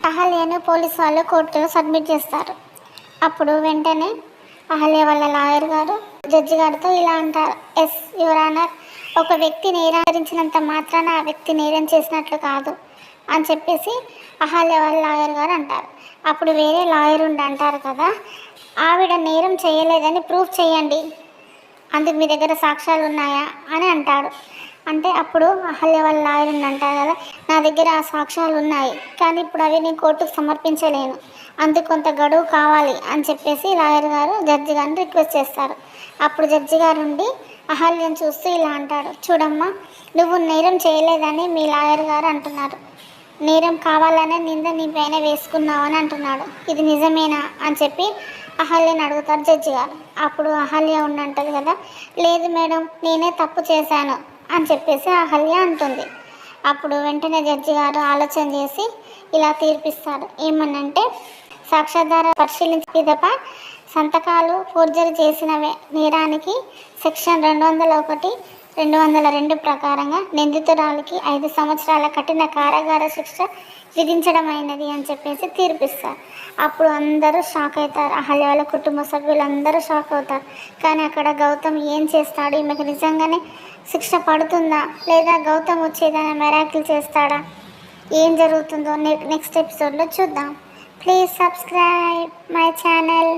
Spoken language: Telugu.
అహల్యను పోలీస్ వాళ్ళు కోర్టులో సబ్మిట్ చేస్తారు. అప్పుడు వెంటనే అహల్య వాళ్ళ లాయర్ గారు జడ్జి గారితో ఇలా అంటారు, ఎస్ యువర్ ఆనర్, ఒక వ్యక్తి నేరాచరించినంత మాత్రాన ఆ వ్యక్తి నేరం చేసినట్లు కాదు అని చెప్పేసి అహల్య వాళ్ళ లాయర్ గారు అంటారు. అప్పుడు వేరే లాయర్ ఉండి అంటారు కదా, ఆవిడ నేరం చేయలేదని ప్రూఫ్ చేయండి, అందుకు మీ దగ్గర సాక్ష్యాలు ఉన్నాయా అని అంటాడు. అంటే అప్పుడు అహల్య వాళ్ళ లాయర్ ఉండి అంటారు కదా, నా దగ్గర ఆ సాక్ష్యాలు ఉన్నాయి, కానీ ఇప్పుడు అవి నేను కోర్టుకు సమర్పించలేను, అందుకు కొంత గడువు కావాలి అని చెప్పేసి లాయర్ గారు జడ్జి గారిని రిక్వెస్ట్ చేస్తారు. అప్పుడు జడ్జి గారు ఉండి అహల్యను చూస్తూ ఇలా అంటాడు, చూడమ్మా, నువ్వు నేరం చేయలేదని మీ లాయర్ గారు అంటున్నారు, నేరం కావాలనే నింద నీ పైన వేసుకున్నావు అని అంటున్నాడు, ఇది నిజమేనా అని చెప్పి అహల్యని అడుగుతారు జడ్జి గారు. అప్పుడు అహల్య ఉండంటది కదా, లేదు మేడం, నేనే తప్పు చేశాను అని చెప్పేసి అహల్య అంటుంది. అప్పుడు వెంటనే జడ్జి గారు ఆలోచన చేసి ఇలా తీర్పిస్తారు, ఏమనంటే సాక్ష్యాధార పరిశీలించిన పిదప సంతకాలు ఫోర్జరీ చేసిన నేరానికి సెక్షన్ 201, 202 ప్రకారంగా నిందితురాలికి 5 సంవత్సరాల కఠిన కారాగార శిక్ష విధించడమైనది అని చెప్పేసి తీర్పిస్తారు. అప్పుడు అందరూ షాక్ అవుతారు, అహల్య వాళ్ళ కుటుంబ సభ్యులందరూ షాక్ అవుతారు. కానీ అక్కడ గౌతమ్ ఏం చేస్తాడు, ఈమెకు నిజంగానే శిక్ష పడుతుందా లేదా గౌతమ్ వచ్చేదైనా మెరాకిల్ చేస్తాడా, ఏం జరుగుతుందో నెక్స్ట్ ఎపిసోడ్లో చూద్దాం. Please subscribe my channel.